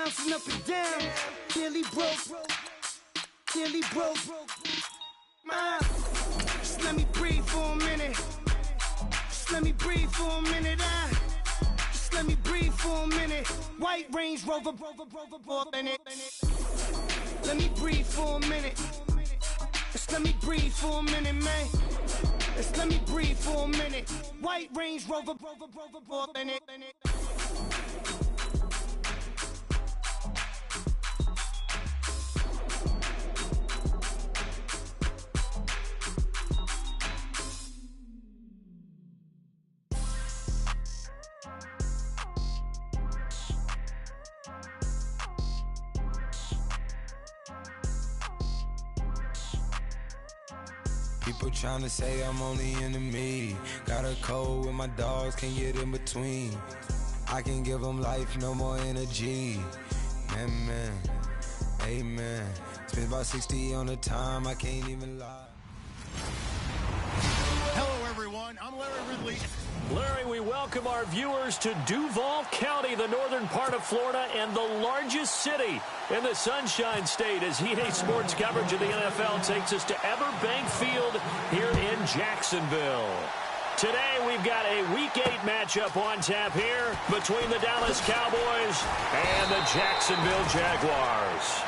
bouncing up and down. Nearly broke. Nearly broke. Just let me breathe for a minute. Just let me breathe for a minute. Just let me breathe for a minute. White Range Rover, in it. Let me breathe for a minute. Just let me breathe for a minute, man. Just let me breathe for a minute. White Range Rover, in it. People tryna say I'm only in the media. Got a cold with my dogs, can't get in between. I can give them life, no more energy. Man, amen. Spent about 60 on the time, I can't even lie. Hello, everyone. I'm Larry Ridley. Larry, we welcome our viewers to Duval County, the northern part of Florida, and the largest city in the Sunshine State, as EA Sports coverage of the NFL takes us to Everbank Field here in Jacksonville. Today, we've got a Week 8 matchup on tap here between the Dallas Cowboys and the Jacksonville Jaguars.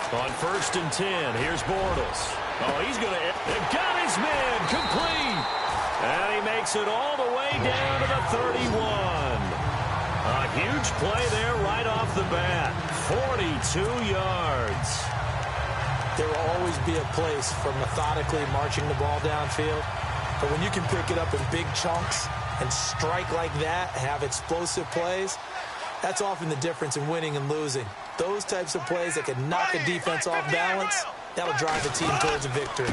On 1st and 10, here's Bortles. Oh, he's going to got his man complete. And he makes it all the way down to the 31. A huge play there right off the bat. 42 yards. There will always be a place for methodically marching the ball downfield. But when you can pick it up in big chunks and strike like that, have explosive plays, that's often the difference in winning and losing. Those types of plays that can knock a defense off balance, that'll drive the team towards a victory.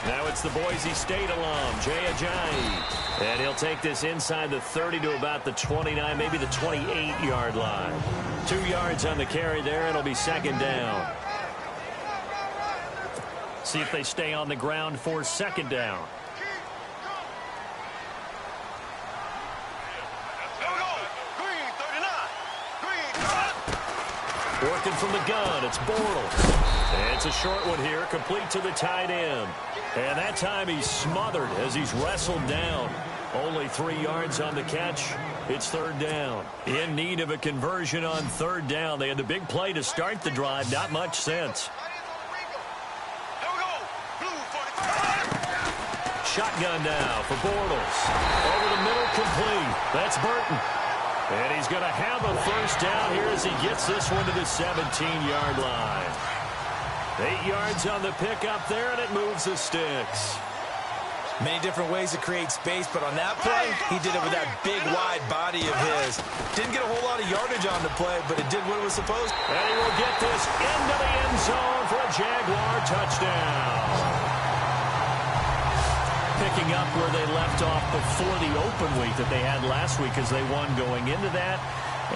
Now it's the Boise State alum, Jay Ajayi. And he'll take this inside the 30 to about the 29, maybe the 28-yard line. 2 yards on the carry there, and it'll be 2nd down. See if they stay on the ground for 2nd down. Working from the gun, it's Bortles. And it's a short one here, complete to the tight end. And that time he's smothered as he's wrestled down. Only 3 yards on the catch. It's 3rd down. In need of a conversion on 3rd down. They had the big play to start the drive. Not much sense. Shotgun now for Bortles. Over the middle, complete. That's Burton. And he's going to have a 1st down here as he gets this one to the 17-yard line. 8 yards on the pickup there, and it moves the sticks. Many different ways to create space, but on that play, he did it with that big, wide body of his. Didn't get a whole lot of yardage on the play, but it did what it was supposed to. And he will get this into the end zone for a Jaguar touchdown. Picking up where they left off before the open week that they had last week as they won going into that,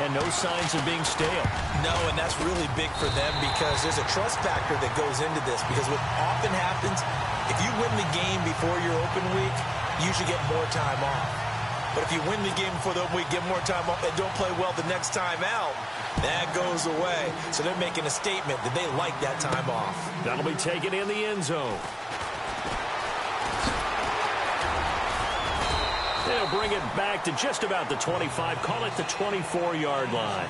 and no signs of being stale. No, and that's really big for them because there's a trust factor that goes into this, because what often happens, if you win the game before your open week, you should get more time off. But if you win the game before the open week, get more time off, and don't play well the next time out, that goes away. So they're making a statement that they like that time off. That'll be taken in the end zone. They'll bring it back to just about the 25, call it the 24-yard line.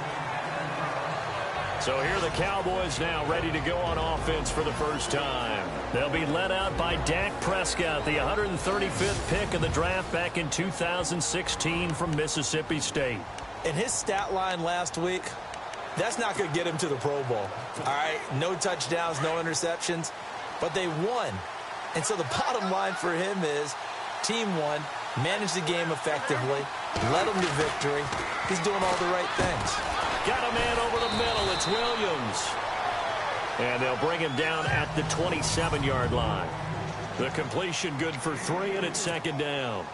So here are the Cowboys now ready to go on offense for the first time. They'll be led out by Dak Prescott, the 135th pick of the draft back in 2016 from Mississippi State. In his stat line last week, That's not going to get him to the Pro Bowl. All right, no touchdowns, no interceptions, but they won. And so the bottom line for him is team won, managed the game effectively, led them to victory. He's doing all the right things. Got a man over the middle. It's Williams. And they'll bring him down at the 27-yard line. The completion good for 3, and it's second down.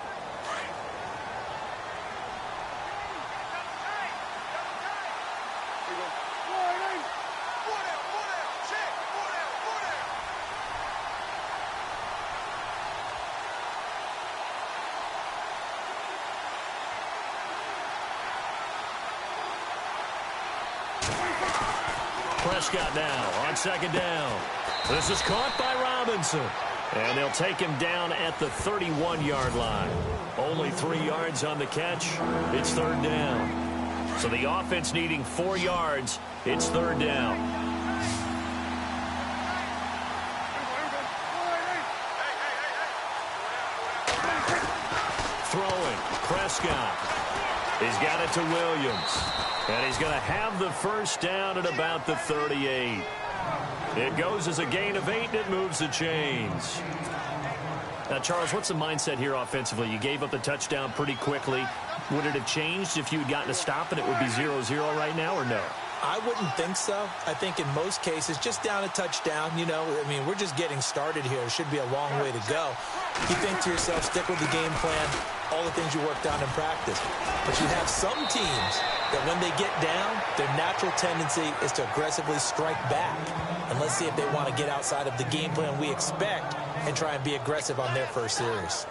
Prescott now on second down. This is caught by Robinson. And they'll take him down at the 31-yard line. Only 3 yards on the catch. It's third down. So the offense needing 4 yards. It's third down. Throwing. Prescott. He's got it to Williams. And he's going to have the first down at about the 38. It goes as a gain of 8, and it moves the chains. Now, Charles, what's the mindset here offensively? You gave up the touchdown pretty quickly. Would it have changed if you had gotten a stop and it would be 0-0 right now, or no? I wouldn't think so. I think in most cases, just down a touchdown, you know, I mean, we're just getting started here. It should be a long way to go. You think to yourself, stick with the game plan, all the things you worked on in practice. But you have some teams that when they get down, their natural tendency is to aggressively strike back. And let's see if they want to get outside of the game plan we expect and try and be aggressive on their first series.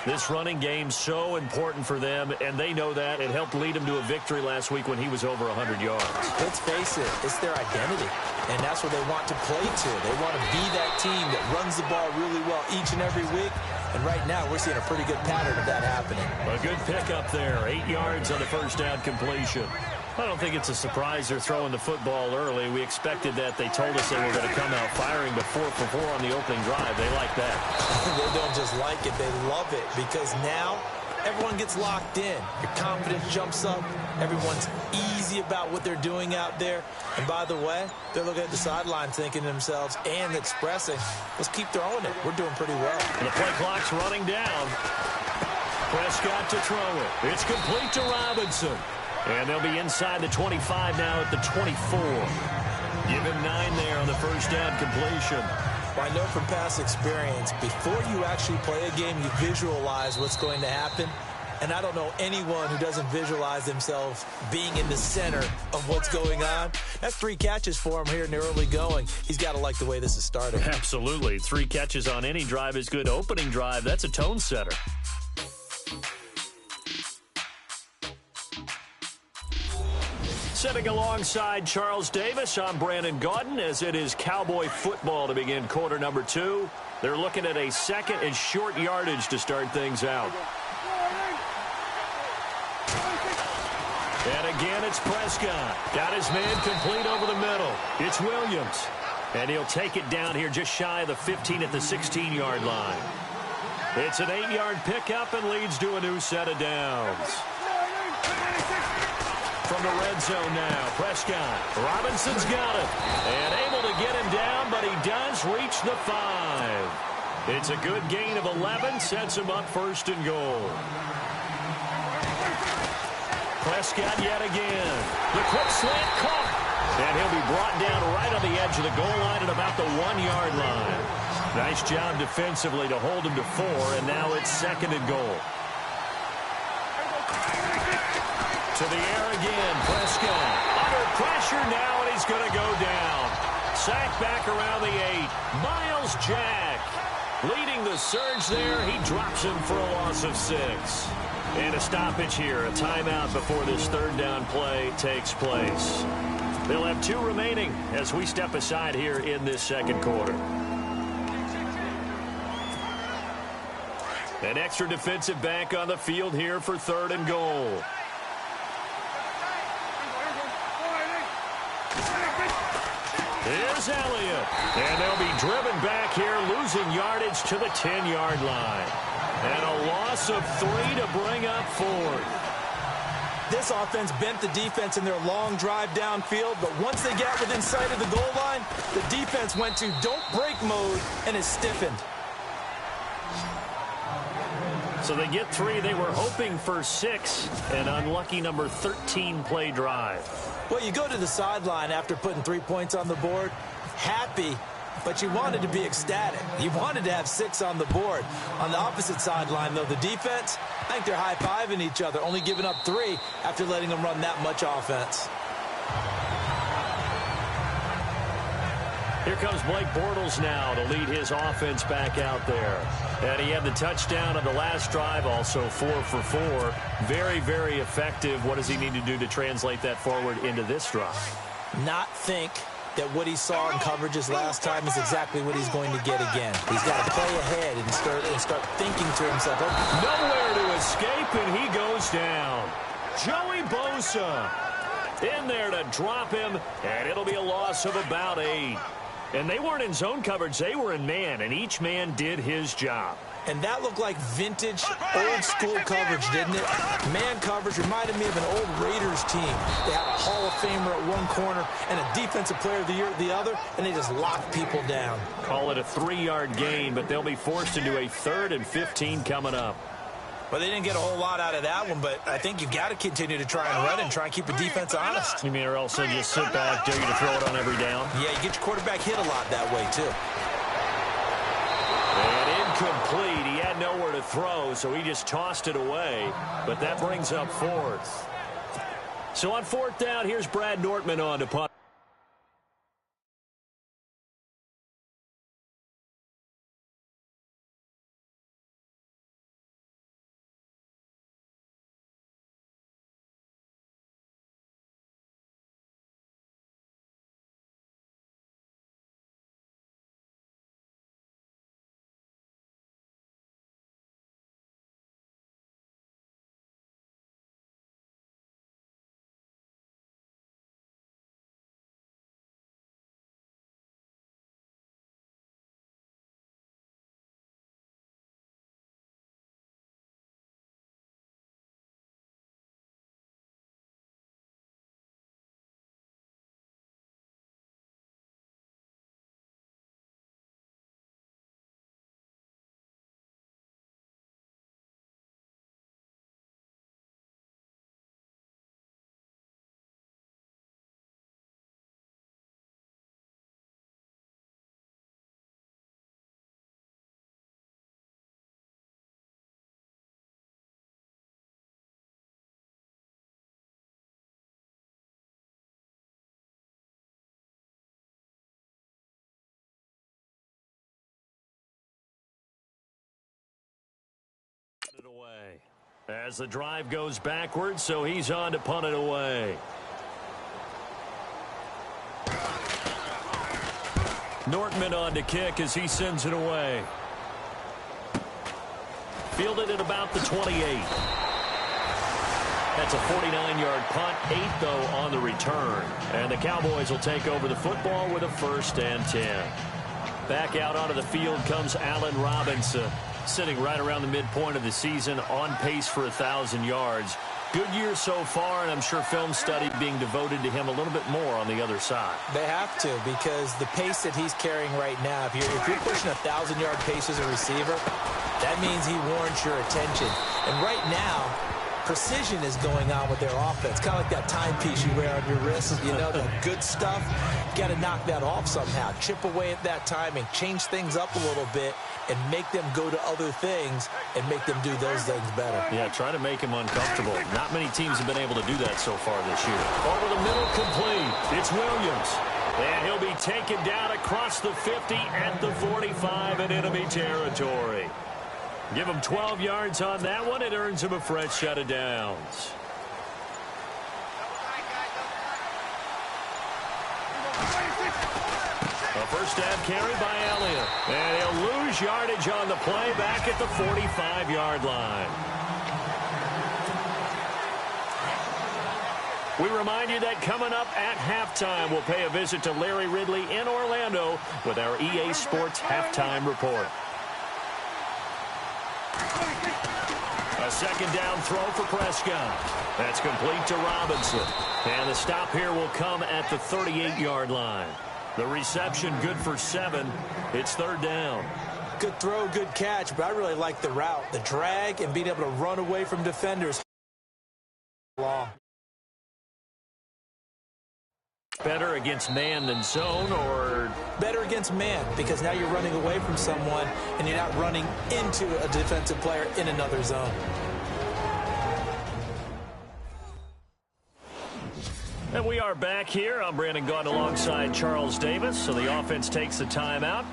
This running game so important for them, and they know that. It helped lead them to a victory last week when he was over 100 yards. Let's face it, it's their identity, and that's what they want to play to. They want to be that team that runs the ball really well each and every week, and right now we're seeing a pretty good pattern of that happening. A good pickup there, 8 yards on the first down completion. I don't think it's a surprise they're throwing the football early. We expected that. They told us they were going to come out firing the 4 for 4 on the opening drive. They like that. They don't just like it, they love it, because now everyone gets locked in. Your confidence jumps up. Everyone's easy about what they're doing out there. And by the way, they're looking at the sideline thinking to themselves and expressing, let's keep throwing it. We're doing pretty well. And the play clock's running down. Prescott to throw it. It's complete to Robinson. And they'll be inside the 25 now at the 24. Give him 9 there on the first down completion. Well, I know from past experience, before you actually play a game, you visualize what's going to happen. And I don't know anyone who doesn't visualize themselves being in the center of what's going on. That's 3 catches for him here in the early going. He's got to like the way this is starting. Absolutely. 3 catches on any drive is good. Opening drive, that's a tone setter. Sitting alongside Charles Davis, I'm Brandon Gaudin, as it is Cowboy football to begin quarter number 2. They're looking at a second and short yardage to start things out. And again, it's Prescott. Got his man complete over the middle. It's Williams. And he'll take it down here just shy of the 15 at the 16-yard line. It's an 8-yard pickup and leads to a new set of downs. From the red zone now, Prescott. Robinson's got it. And able to get him down, but he does reach the 5. It's a good gain of 11, sets him up first and goal. Prescott yet again. The quick slant caught. And he'll be brought down right on the edge of the goal line at about the 1-yard line. Nice job defensively to hold him to 4, and now it's second and goal. To the air again, Prescott. Under pressure now, and he's going to go down. Sacked back around the 8. Miles Jack leading the surge there. He drops him for a loss of 6. And a stoppage here, a timeout before this third down play takes place. They'll have 2 remaining as we step aside here in this second quarter. An extra defensive back on the field here for third and goal. Here's Elliott. And they'll be driven back here, losing yardage to the 10-yard line. And a loss of 3 to bring up 4. This offense bent the defense in their long drive downfield, but once they got within sight of the goal line, the defense went to don't break mode and is stiffened. So they get 3. They were hoping for 6. An unlucky number 13 play drive. Well, you go to the sideline after putting 3 points on the board, happy, but you wanted to be ecstatic. You wanted to have 6 on the board. On the opposite sideline, though, the defense, I think they're high-fiving each other, only giving up 3 after letting them run that much offense. Here comes Blake Bortles now to lead his offense back out there. And he had the touchdown on the last drive, also 4 for 4. Very, very effective. What does he need to do to translate that forward into this drive? Not think that what he saw in coverages last time is exactly what he's going to get again. He's got to play ahead and start thinking to himself. Nowhere to escape, and he goes down. Joey Bosa in there to drop him, and it'll be a loss of about 8. And they weren't in zone coverage. They were in man, and each man did his job. And that looked like vintage, old-school coverage, didn't it? Man coverage reminded me of an old Raiders team. They had a Hall of Famer at one corner and a Defensive Player of the Year at the other, and they just locked people down. Call it a 3-yard gain, but they'll be forced into a 3rd and 15 coming up. Well, they didn't get a whole lot out of that one, but I think you've got to continue to try and run and try and keep the defense honest. You mean, or else they'll just sit back, dare you to throw it on every down? Yeah, you get your quarterback hit a lot that way, too. And incomplete. He had nowhere to throw, so he just tossed it away. But that brings up 4th. So on 4th down, here's Brad Nortman on to punt. It away as the drive goes backwards, so he's on to punt it away. Nortman on to kick as he sends it away. Fielded at about the 28. That's a 49-yard punt, 8 though on the return. And the Cowboys will take over the football with a 1st and 10. Back out onto the field comes Allen Robinson, sitting right around the midpoint of the season, on pace for 1,000 yards. Good year so far, and I'm sure film study being devoted to him a little bit more on the other side. They have to, because the pace that he's carrying right now, if you're pushing a 1,000-yard pace as a receiver, that means he warrants your attention. And right now, precision is going on with their offense. Kind of like that timepiece you wear on your wrist. You know, the good stuff. You got to knock that off somehow. Chip away at that timing. Change things up a little bit and make them go to other things and make them do those things better. Yeah, try to make him uncomfortable. Not many teams have been able to do that so far this year. Over the middle, complete. It's Williams. And he'll be taken down across the 50 at the 45 in enemy territory. Give him 12 yards on that one. It earns him a fresh set of downs. A first down carry by Elliott. And he'll lose yardage on the play back at the 45-yard line. We remind you that coming up at halftime, we'll pay a visit to Larry Ridley in Orlando with our EA Sports Halftime Report. A second down throw for Prescott. That's complete to Robinson. And the stop here will come at the 38-yard line. The reception good for 7. It's third down. Good throw, good catch, but I really like the route, the drag, and being able to run away from defenders. Long. Better against man than zone, or? Better against man, because now you're running away from someone and you're not running into a defensive player in another zone. And we are back here. I'm Brandon Gaudin alongside Charles Davis. So the offense takes the timeout.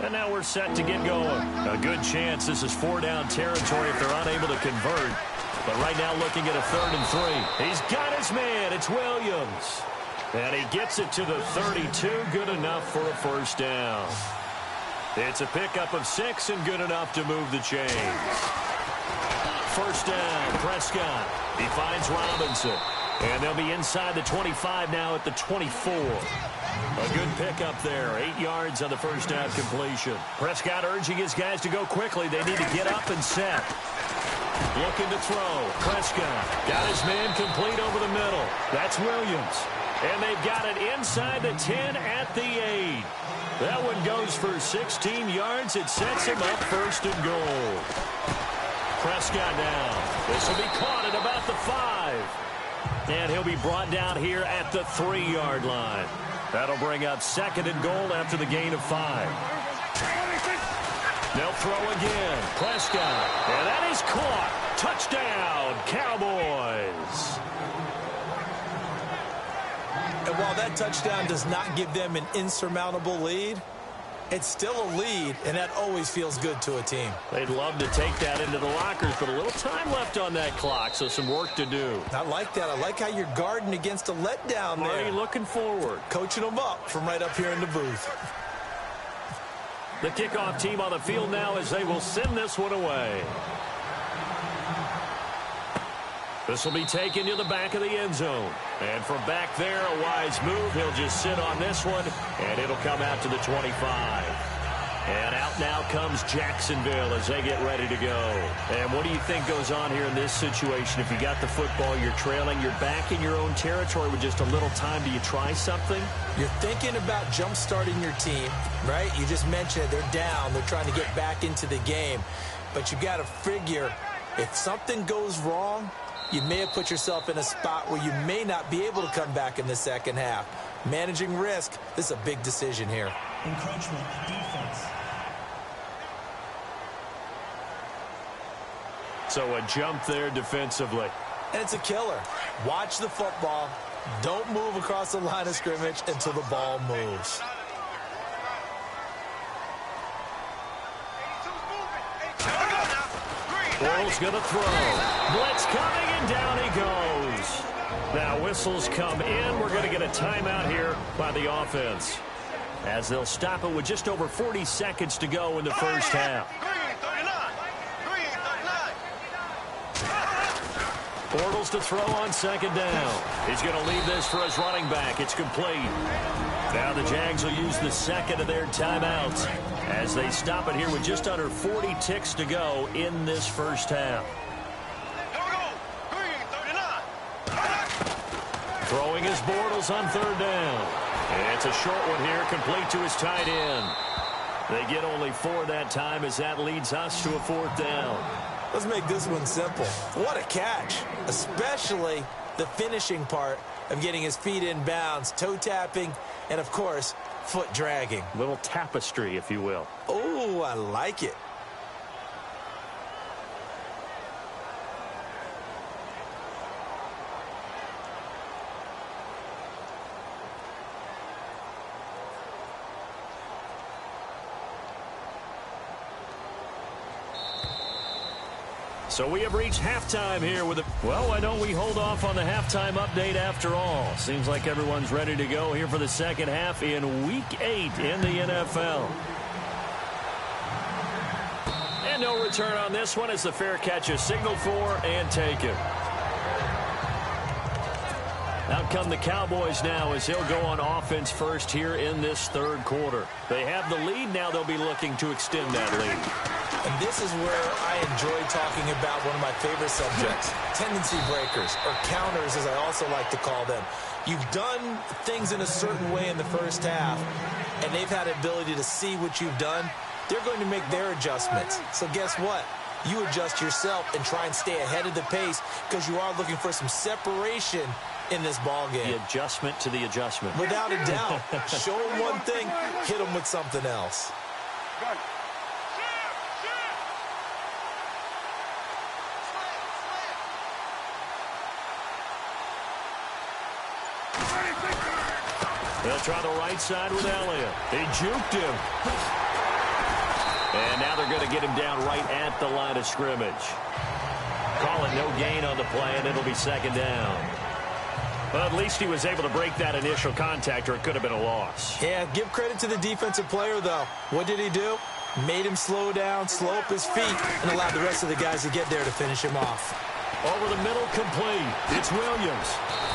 And now we're set to get going. A good chance this is 4-down territory if they're unable to convert. But right now looking at a 3rd and 3. He's got his man. It's Williams. And he gets it to the 32. Good enough for a first down. It's a pickup of 6 and good enough to move the chains. First down, Prescott. He finds Robinson. And they'll be inside the 25 now at the 24. A good pickup there. 8 yards on the first down completion. Prescott urging his guys to go quickly. They need to get up and set. Looking to throw. Prescott got his man complete over the middle. That's Williams. And they've got it inside the 10 at the 8. That one goes for 16 yards. It sets him up first and goal. Prescott now. This will be caught at about the 5. And he'll be brought down here at the 3-yard line. That'll bring up 2nd and goal after the gain of 5. They'll throw again. Prescott. And that is caught. Touchdown, Cowboys. And while that touchdown does not give them an insurmountable lead, it's still a lead, and that always feels good to a team. They'd love to take that into the lockers, but a little time left on that clock, so some work to do. I like that. I like how you're guarding against a letdown there. Already looking forward. Coaching them up from right up here in the booth. The kickoff team on the field now as they will send this one away. This will be taken to the back of the end zone. And from back there, a wise move. He'll just sit on this one, and it'll come out to the 25. And out now comes Jacksonville as they get ready to go. And what do you think goes on here in this situation? If you got the football, you're trailing, you're back in your own territory with just a little time. Do you try something? You're thinking about jump-starting your team, right? You just mentioned it. They're down. They're trying to get back into the game. But you got to figure if something goes wrong, you may have put yourself in a spot where you may not be able to come back in the second half. Managing risk, this is a big decision here. Encroachment defense. So a jump there defensively. And it's a killer. Watch the football. Don't move across the line of scrimmage until the ball moves. Bortles going to throw. Blitz coming, and down he goes. Now whistles come in. We're going to get a timeout here by the offense, as they'll stop it with just over 40 seconds to go in the first half. Bortles to throw on second down. He's going to leave this for his running back. It's complete. Now the Jags will use the second of their timeouts as they stop it here with just under 40 ticks to go in this first half. Throwing his Bortles on third down. And it's a short one here, complete to his tight end. They get only 4 that time as that leads us to a fourth down. Let's make this one simple. What a catch, especially the finishing part of getting his feet in bounds, toe tapping, and, of course, foot dragging. Little tapestry, if you will. Oh, I like it. So we have reached halftime here with well, why don't we hold off on the halftime update after all? Seems like everyone's ready to go here for the second half in Week 8 in the NFL. And no return on this one as the fair catch is signaled for and taken. Out come the Cowboys now as he'll go on offense first here in this third quarter. They have the lead. Now they'll be looking to extend that lead. And this is where I enjoy talking about one of my favorite subjects, tendency breakers, or counters as I also like to call them. You've done things in a certain way in the first half, and they've had the ability to see what you've done. They're going to make their adjustments. So guess what? You adjust yourself and try and stay ahead of the pace because you are looking for some separation in this ball game. The adjustment to the adjustment. Without a doubt. Show them one thing, hit them with something else. They'll try the right side with Elliott. They juked him. And now they're going to get him down right at the line of scrimmage. Call it no gain on the play, and it'll be second down. But at least he was able to break that initial contact, or it could have been a loss. Yeah, give credit to the defensive player, though. What did he do? Made him slow down, slow up his feet, and allowed the rest of the guys to get there to finish him off. Over the middle, complete. It's Williams.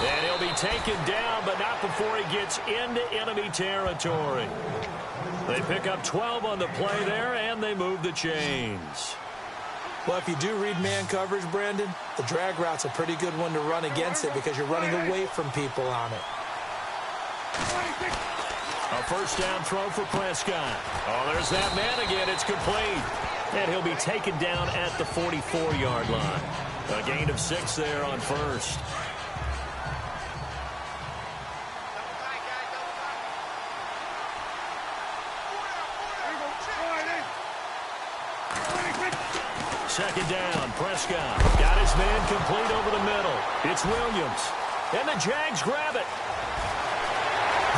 And he'll be taken down, but not before he gets into enemy territory. They pick up 12 on the play there, and they move the chains. Well, if you do read man coverage, Brandon, the drag route's a pretty good one to run against it because you're running away from people on it. A first down throw for Prescott. Oh, there's that man again. It's complete. And he'll be taken down at the 44-yard line. A gain of 6 there on first. Second down, Prescott. Got his man complete over the middle. It's Williams. And the Jags grab it.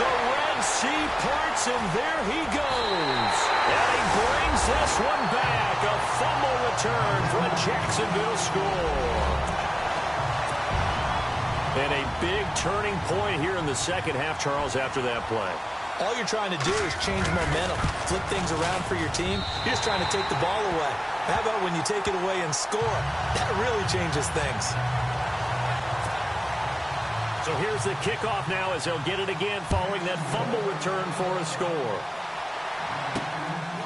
The Red Sea parts, and there he goes. And he brings this one back. A fumble return for a Jacksonville score. And a big turning point here in the second half, Charles, after that play. All you're trying to do is change momentum, flip things around for your team. You're just trying to take the ball away. How about when you take it away and score? That really changes things. So here's the kickoff now as they'll get it again following that fumble return for a score.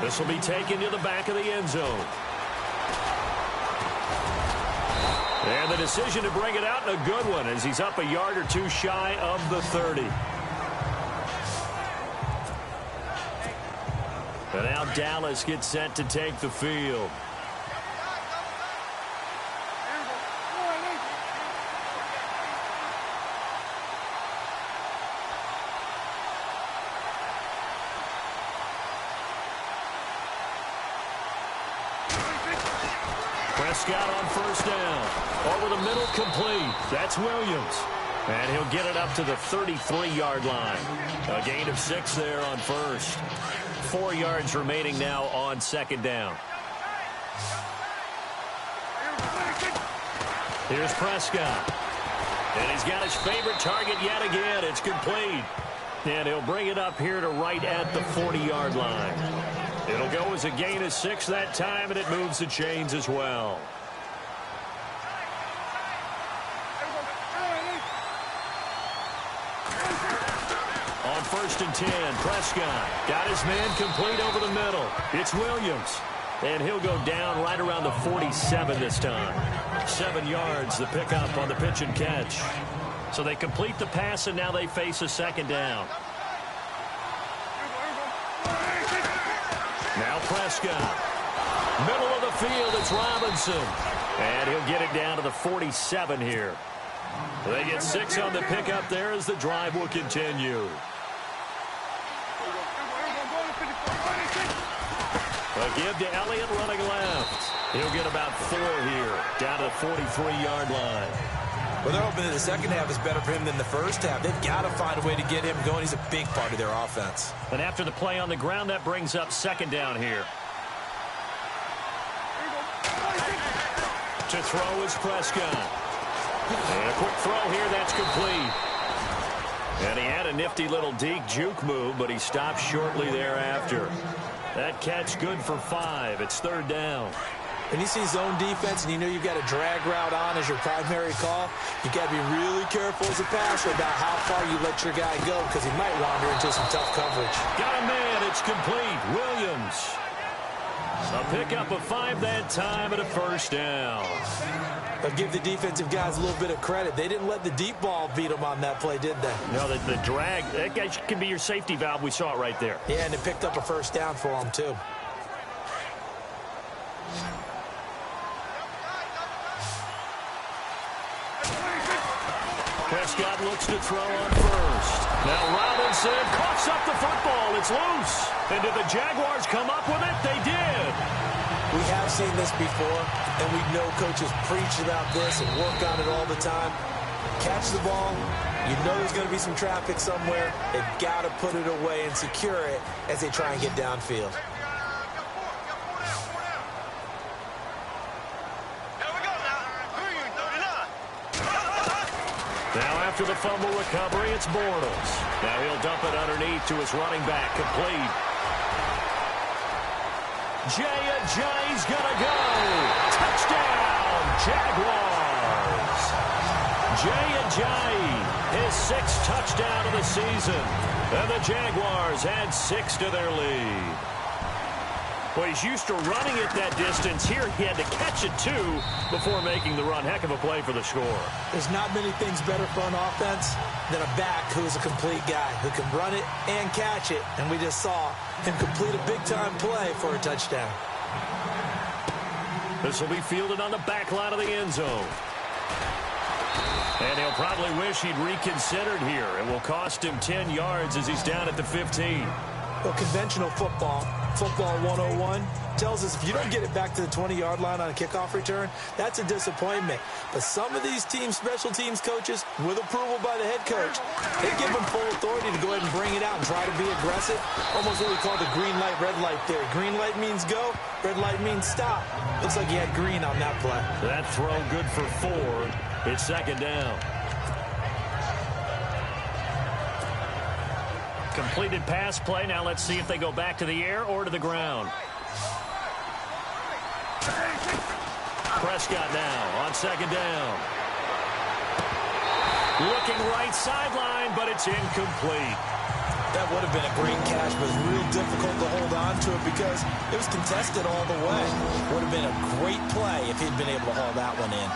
This will be taken to the back of the end zone. And the decision to bring it out, and a good one, as he's up a yard or two shy of the 30. And now Dallas gets set to take the field. Prescott on first down. Over the middle, complete. That's Williams. And he'll get it up to the 33-yard line. A gain of 6 there on first. 4 yards remaining now on second down. Here's Prescott. And he's got his favorite target yet again. It's complete. And he'll bring it up here to right at the 40-yard line. It'll go as a gain of 6 that time, and it moves the chains as well. On first and 10, Prescott got his man complete over the middle. It's Williams. And he'll go down right around the 47 this time. 7 yards, the pickup on the pitch and catch. So they complete the pass, and now they face a second down. Now Prescott. Middle of the field, it's Robinson. And he'll get it down to the 47 here. They get 6 on the pickup there as the drive will continue. A give to Elliott running left. He'll get about 4 here, down to the 43-yard line. Well, they're hoping that the second half is better for him than the first half. They've got to find a way to get him going. He's a big part of their offense. And after the play on the ground, that brings up second down here. To throw is Prescott. And a quick throw here, that's complete. And he had a nifty little deke juke move, but he stopped shortly thereafter. That catch good for 5. It's third down. When you see zone defense and you know you've got a drag route on as your primary call, you've got to be really careful as a passer about how far you let your guy go because he might wander into some tough coverage. Got a man. It's complete. Williams. A pickup of 5 that time and a first down. But give the defensive guys a little bit of credit. They didn't let the deep ball beat them on that play, did they? No, the drag, that guy can be your safety valve. We saw it right there. Yeah, and it picked up a first down for them, too. Prescott looks to throw on first. Now Robinson coughs up the football. It's loose. And did the Jaguars come up with it? They did. We have seen this before, and we know coaches preach about this and work on it all the time. Catch the ball. You know there's going to be some traffic somewhere. They've got to put it away and secure it as they try and get downfield. Now after the fumble recovery, it's Bortles. Now he'll dump it underneath to his running back, complete. Jay's gonna go. Touchdown, Jaguars. Jay, his 6th touchdown of the season. And the Jaguars add 6 to their lead. Well, he's used to running it that distance. Here he had to catch it, too, before making the run. Heck of a play for the score. There's not many things better for an offense than a back who is a complete guy, who can run it and catch it. And we just saw him complete a big-time play for a touchdown. This will be fielded on the back line of the end zone. And he'll probably wish he'd reconsidered here. It will cost him 10 yards as he's down at the 15. Well, conventional football 101, tells us if you don't get it back to the 20-yard line on a kickoff return, that's a disappointment. But some of these teams, special teams coaches, with approval by the head coach, they give them full authority to go ahead and bring it out and try to be aggressive. Almost what we call the green light, red light theory. Green light means go, red light means stop. Looks like he had green on that play. That throw good for 4. It's 2nd down. Completed pass play. Now let's see if they go back to the air or to the ground. Prescott now on 2nd down. Looking right sideline, but it's incomplete. That would have been a great catch, but it was real difficult to hold on to it because it was contested all the way. Would have been a great play if he'd been able to haul that one in.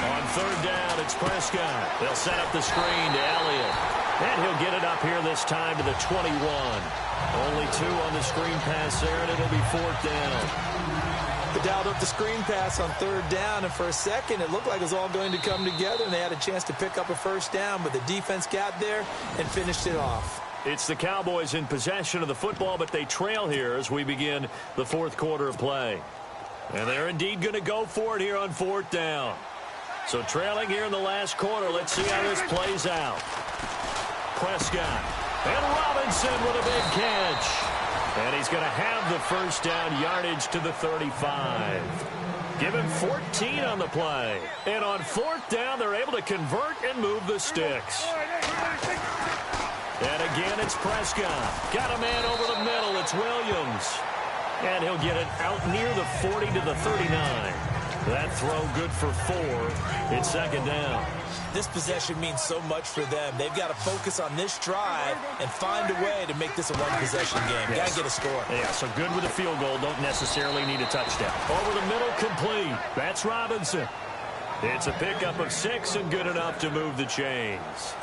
On 3rd down, it's Prescott. They'll set up the screen to Elliott. And he'll get it up here this time to the 21. Only 2 on the screen pass there, and it'll be 4th down. They dialed up the screen pass on 3rd down, and for a second, it looked like it was all going to come together, and they had a chance to pick up a 1st down, but the defense got there and finished it off. It's the Cowboys in possession of the football, but they trail here as we begin the 4th quarter of play. And they're indeed going to go for it here on 4th down. So trailing here in the last quarter, let's see how this plays out. Prescott and Robinson with a big catch. And he's going to have the 1st down yardage to the 35. Give him 14 on the play. And on 4th down, they're able to convert and move the sticks. And again, it's Prescott. Got a man over the middle. It's Williams. And he'll get it out near the 40 to the 39. That throw good for 4. It's 2nd down. This possession means so much for them. They've got to focus on this drive and find a way to make this a one-possession game. Yes. Got to get a score. Yeah, so good with a field goal. Don't necessarily need a touchdown. Over the middle, complete. That's Robinson. It's a pickup of 6 and good enough to move the chains.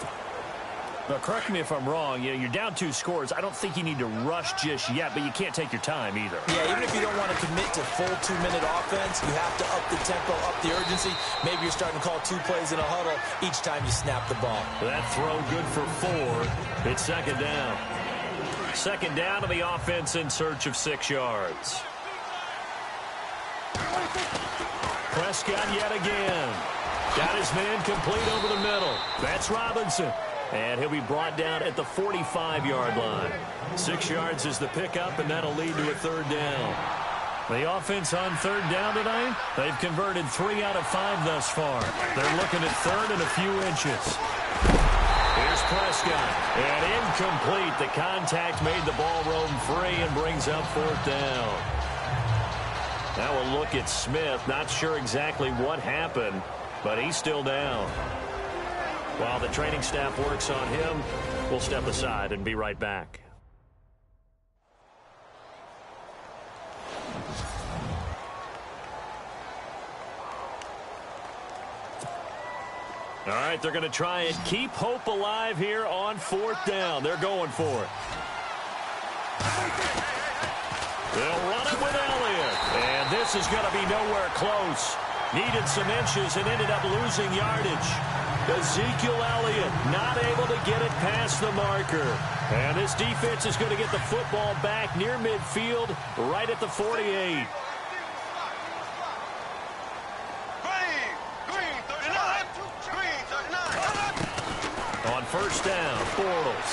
Now, correct me if I'm wrong. You're down 2 scores. I don't think you need to rush just yet, but you can't take your time either. Yeah, even if you don't want to commit to full 2-minute offense, you have to up the tempo, up the urgency. Maybe you're starting to call 2 plays in a huddle each time you snap the ball. That throw good for 4. It's 2nd down. 2nd down to the offense in search of 6 yards. Prescott yet again. Got his man complete over the middle. That's Robinson. And he'll be brought down at the 45-yard line. 6 yards is the pickup, and that'll lead to a 3rd down. The offense on 3rd down tonight, they've converted 3 out of 5 thus far. They're looking at 3rd and a few inches. Here's Prescott. And incomplete. The contact made the ball roam free and brings up 4th down. Now we'll look at Smith. Not sure exactly what happened, but he's still down. While the training staff works on him, we'll step aside and be right back. All right, they're going to try and keep hope alive here on 4th down. They're going for it. They'll run it with Elliott. And this is going to be nowhere close. Needed some inches and ended up losing yardage. Ezekiel Elliott not able to get it past the marker. And this defense is going to get the football back near midfield, right at the 48. On 1st down, Bortles.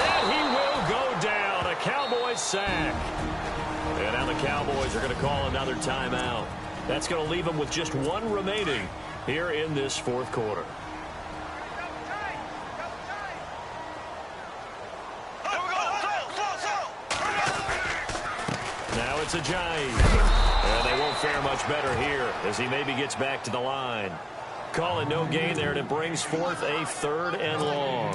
And he will go down. A Cowboys sack. And now the Cowboys are going to call another timeout. That's going to leave them with just one remaining here in this 4th quarter. Now it's Ajayi. And they won't fare much better here as he maybe gets back to the line. Calling no gain there, and it brings forth a 3rd and long.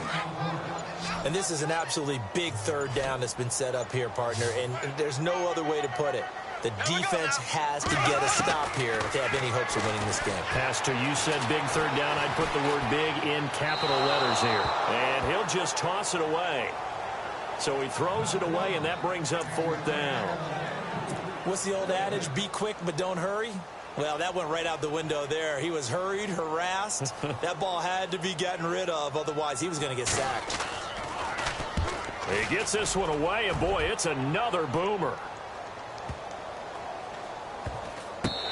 And this is an absolutely big 3rd down that's been set up here, partner, and there's no other way to put it. The defense has to get a stop here if they have any hopes of winning this game. Pastor, you said big 3rd down. I'd put the word big in capital letters here. And he'll just toss it away. So he throws it away, and that brings up 4th down. What's the old adage? Be quick, but don't hurry? Well, that went right out the window there. He was hurried, harassed. That ball had to be gotten rid of. Otherwise, he was going to get sacked. He gets this one away, and boy, it's another boomer.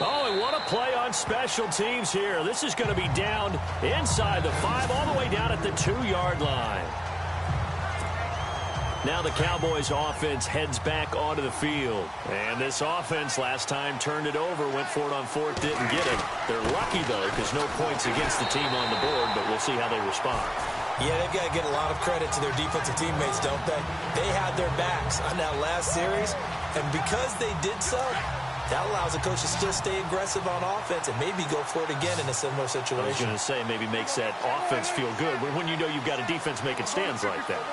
Oh, and what a play on special teams here. This is going to be down inside the 5, all the way down at the 2-yard line. Now the Cowboys offense heads back onto the field. And this offense last time turned it over, went for it on 4th, didn't get it. They're lucky, though, because no points against the team on the board, but we'll see how they respond. Yeah, they've got to get a lot of credit to their defensive teammates, don't they? They had their backs on that last series, and because they did so, that allows the coach to still stay aggressive on offense and maybe go for it again in a similar situation. I was going to say maybe makes that offense feel good when you know you've got a defense making stands like that.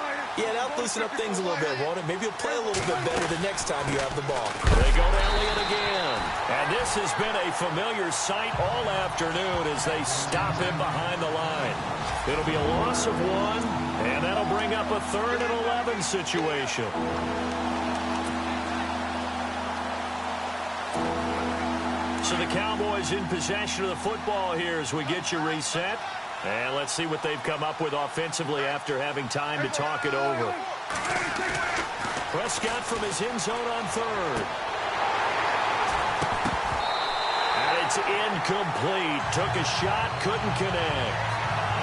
Yeah, that'll loosen up things a little bit, won't it? Maybe you'll play a little bit better the next time you have the ball. They go to Elliott again. And this has been a familiar sight all afternoon as they stop him behind the line. It'll be a loss of 1, and that'll bring up a 3rd and 11 situation. So the Cowboys in possession of the football here as we get you reset. And let's see what they've come up with offensively after having time to talk it over. Prescott from his end zone on 3rd. And it's incomplete. Took a shot, couldn't connect.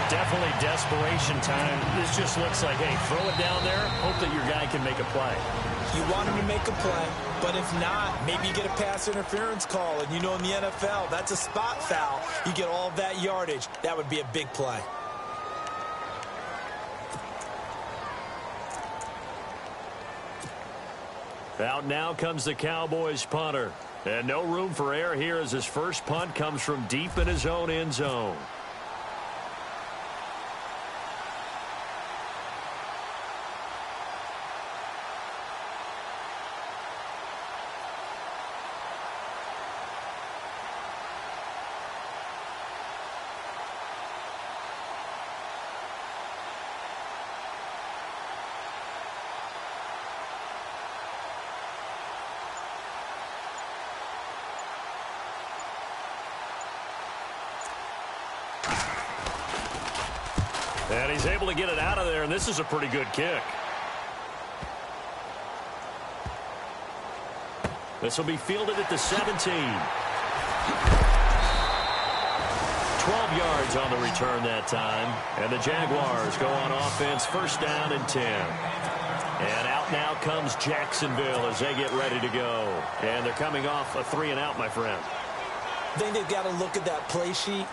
Definitely desperation time. This just looks like, hey, throw it down there, hope that your guy can make a play. You want him to make a play, but if not, maybe you get a pass interference call. And you know in the NFL, that's a spot foul. You get all of that yardage. That would be a big play. Out now comes the Cowboys punter. And no room for error here as his first punt comes from deep in his own end zone. And he's able to get it out of there, and this is a pretty good kick. This will be fielded at the 17. 12 yards on the return that time. And the Jaguars go on offense, 1st down and 10. And out now comes Jacksonville as they get ready to go. And they're coming off a 3-and-out, my friend. I think they've got to look at that play sheet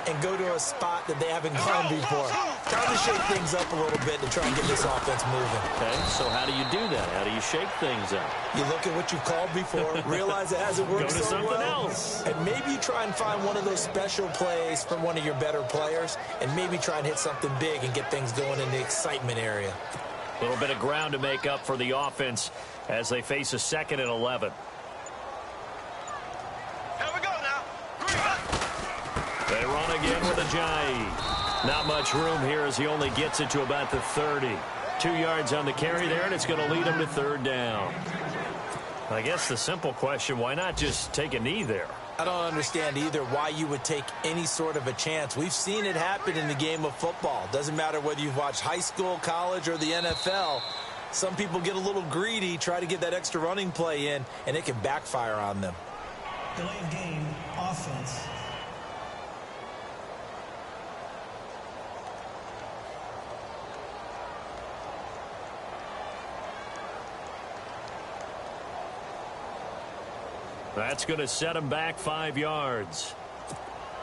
and go to a spot that they haven't gone before. Time to shake things up a little bit to try and get this offense moving. Okay, so how do you do that? How do you shake things up? You look at what you've called before, realize it hasn't worked Go to so something well, else. and maybe you try and find one of those special plays from one of your better players, and maybe try and hit something big and get things going in the excitement area. A little bit of ground to make up for the offense as they face a 2nd and 11. Here we go now. They run again with Ajayi. Not much room here as he only gets it to about the 30. 2 yards on the carry there, and it's going to lead him to 3rd down. I guess the simple question, why not just take a knee there? I don't understand either why you would take any sort of a chance. We've seen it happen in the game of football. Doesn't matter whether you've watched high school, college, or the NFL. Some people get a little greedy, try to get that extra running play in, and it can backfire on them. Delay of game, offense. That's going to set him back 5 yards.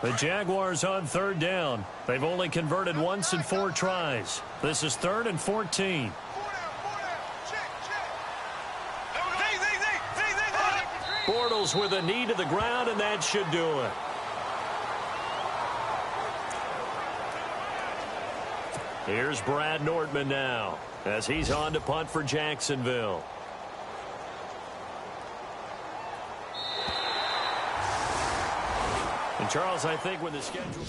The Jaguars on 3rd down. They've only converted once in 4 tries. This is 3rd and 14. Bortles with a knee to the ground, and that should do it. Here's Brad Nortman now as he's on to punt for Jacksonville. And Charles, I think when the schedule...